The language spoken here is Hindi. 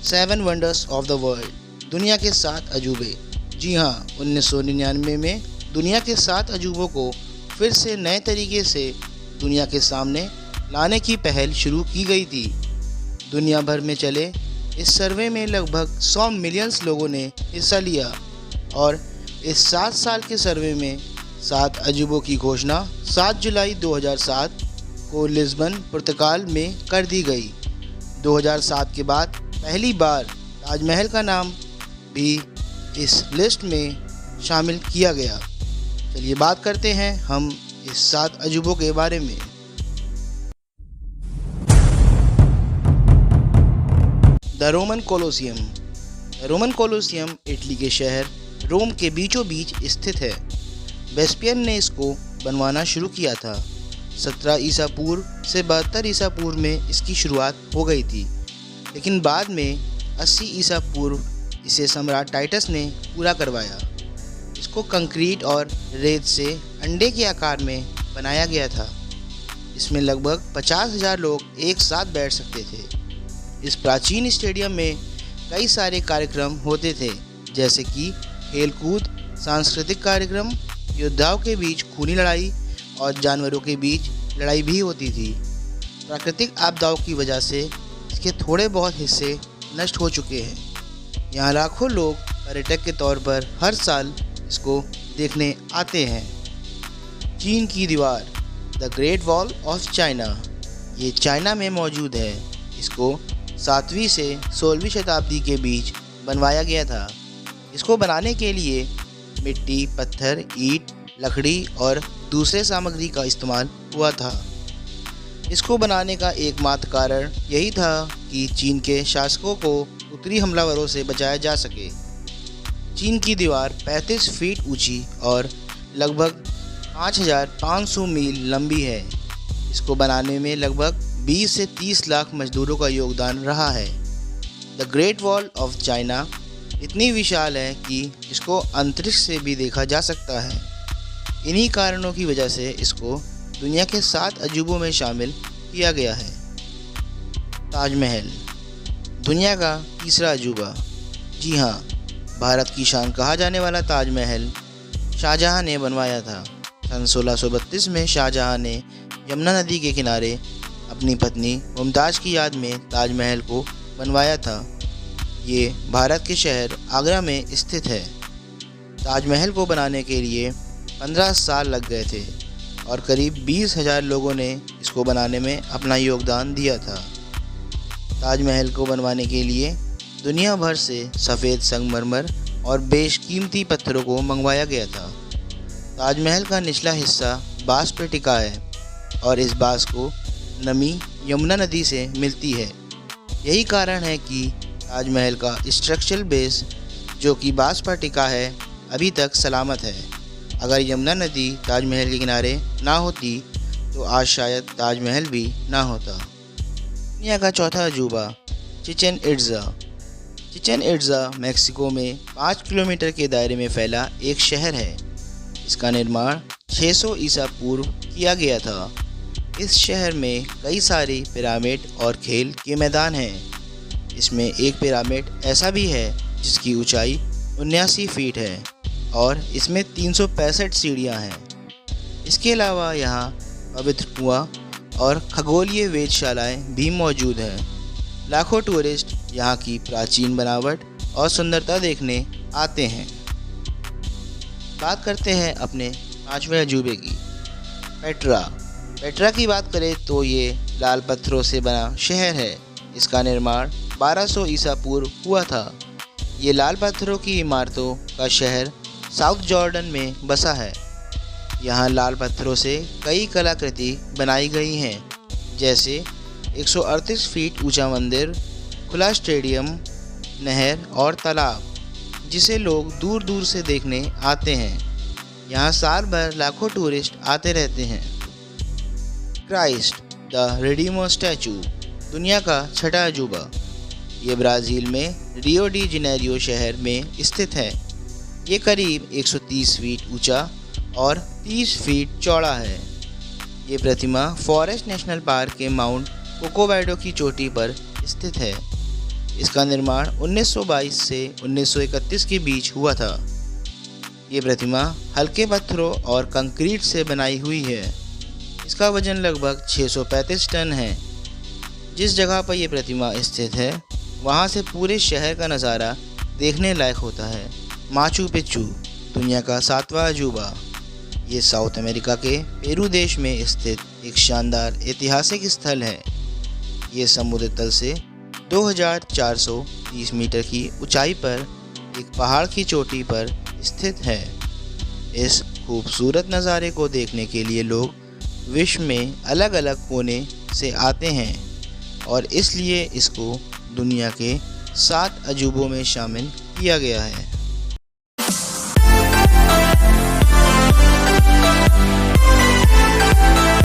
7 वंडर्स ऑफ द वर्ल्ड, दुनिया के 7 अजूबे। जी हाँ, 1999 में दुनिया के 7 अजूबों को फिर से नए तरीके से दुनिया के सामने लाने की पहल शुरू की गई थी। दुनिया भर में चले इस सर्वे में लगभग 100 मिलियन लोगों ने हिस्सा लिया और इस 7 साल के सर्वे में 7 अजूबों की घोषणा 7 जुलाई 2007 को लिस्बन, पुर्तगाल में कर दी गई। 2007 के बाद पहली बार ताजमहल का नाम भी इस लिस्ट में शामिल किया गया। चलिए बात करते हैं हम इस 7 अजूबों के बारे में। The Roman Colosseum. Roman Colosseum Italy के शहर रोम के बीचों बीच स्थित है। वेस्पियन ने इसको बनवाना शुरू किया था। 17 ईसा पूर्व से 72 ईसा पूर्व में इसकी शुरुआत हो गई थी, लेकिन बाद में 80 ईसा पूर्व इसे सम्राट टाइटस ने पूरा करवाया। इसको कंक्रीट और रेत से अंडे के आकार में बनाया गया था। इसमें लगभग 50,000 लोग एक साथ बैठ सकते थे। इस प्राचीन स्टेडियम में कई सारे कार्यक्रम होते थे, जैसे कि खेलकूद, सांस्कृतिक कार्यक्रम, योद्धाओं के बीच खूनी लड़ाई और जानवरों के बीच लड़ाई भी होती थी। प्राकृतिक आपदाओं की वजह से इसके थोड़े बहुत हिस्से नष्ट हो चुके हैं। यहाँ लाखों लोग पर्यटक के तौर पर हर साल इसको देखने आते हैं। चीन की दीवार, the great wall of China, ये चाइना में मौजूद है। इसको 7वीं से 16वीं शताब्दी के बीच बनवाया गया था। इसको बनाने के लिए मिट्टी, पत्थर, ईंट, लकड़ी और दूसरे सामग्री का इस्तेमाल हुआ था। इसको बनाने का एकमात्र कारण यही था कि चीन के शासकों को उत्तरी हमलावरों से बचाया जा सके। चीन की दीवार 35 फीट ऊंची और लगभग 5,500 मील लंबी है। इसको बनाने में लगभग 20 से 30 लाख मजदूरों का योगदान रहा है। The great wall of China इतनी विशाल है कि इसको अंतरिक्ष से भी देखा जा सकता है। इन्हीं कारणों की वजह से इसको दुनिया के 7 अजूबों में शामिल किया गया है। ताजमहल, दुनिया का तीसरा अजूबा। जी हाँ, भारत की शान कहा जाने वाला ताजमहल शाहजहां ने बनवाया था। सन 1632 में शाहजहां ने यमुना नदी के किनारे अपनी पत्नी मुमताज़ की याद में ताजमहल को बनवाया था। ये भारत के शहर आगरा में स्थित है। ताजमहल को बनाने के लिए 15 साल लग गए थे और करीब 20,000 लोगों ने इसको बनाने में अपना योगदान दिया था। ताजमहल को बनवाने के लिए दुनिया भर से सफ़ेद संगमरमर और बेशकीमती पत्थरों को मंगवाया गया था। ताजमहल का निचला हिस्सा बांस पर टिका है और इस बांस को नमी यमुना नदी से मिलती है। यही कारण है कि ताजमहल का स्ट्रक्चरल बेस, जो कि बांस पर टिका है, अभी तक सलामत है। अगर यमुना नदी ताजमहल के किनारे ना होती तो आज शायद ताजमहल भी ना होता। दुनिया का चौथा अजूबा, Chichen Itza. Chichen Itza Mexico में 5 किलोमीटर के दायरे में फैला एक शहर है। इसका निर्माण 600 ईसा पूर्व किया गया था। इस शहर में कई सारे पिरामिड और खेल के मैदान हैं। इसमें एक पिरामिड ऐसा भी है जिसकी ऊंचाई 79 फीट है और इसमें 365 सीढ़ियां हैं। इसके अलावा यहाँ पवित्र कुआं और खगोलीय वेधशालाएं भी मौजूद हैं। लाखों टूरिस्ट यहाँ की प्राचीन बनावट और सुंदरता देखने आते हैं। बात करते हैं अपने 5वें अजूबे की, पेट्रा। पेट्रा की बात करें तो ये लाल पत्थरों से बना शहर है। इसका निर्माण 1200 ईसा पूर्व हुआ था। ये लाल पत्थरों की इमारतों का शहर साउथ जॉर्डन में बसा है। यहाँ लाल पत्थरों से कई कलाकृति बनाई गई हैं, जैसे 138 फीट ऊंचा मंदिर, खुला स्टेडियम, नहर और तालाब, जिसे लोग दूर दूर से देखने आते हैं। यहाँ साल भर लाखों टूरिस्ट आते रहते हैं। क्राइस्ट द रिडीमर स्टैचू, दुनिया का छठा अजूबा। ये ब्राज़ील में रियो डी जेनेरियो शहर में स्थित है। ये करीब 130 फीट ऊंचा और 30 फीट चौड़ा है। ये प्रतिमा फॉरेस्ट नेशनल पार्क के माउंट कोकोवाडो की चोटी पर स्थित है। इसका निर्माण 1922 से 1931 के बीच हुआ था। ये प्रतिमा हल्के पत्थरों और कंक्रीट से बनाई हुई है। इसका वजन लगभग 635 टन है। जिस जगह पर यह प्रतिमा स्थित है वहाँ से पूरे शहर का नज़ारा देखने लायक होता है। माचू पिच्चू दुनिया का 7वां अजूबा। ये साउथ अमेरिका के पेरू देश में स्थित एक शानदार ऐतिहासिक स्थल है। ये समुद्र तल से 2430 मीटर की ऊंचाई पर एक पहाड़ की चोटी पर स्थित है। इस खूबसूरत नज़ारे को देखने के लिए लोग विश्व में अलग अलग कोने से आते हैं और इसलिए इसको दुनिया के 7 अजूबों में शामिल किया गया है।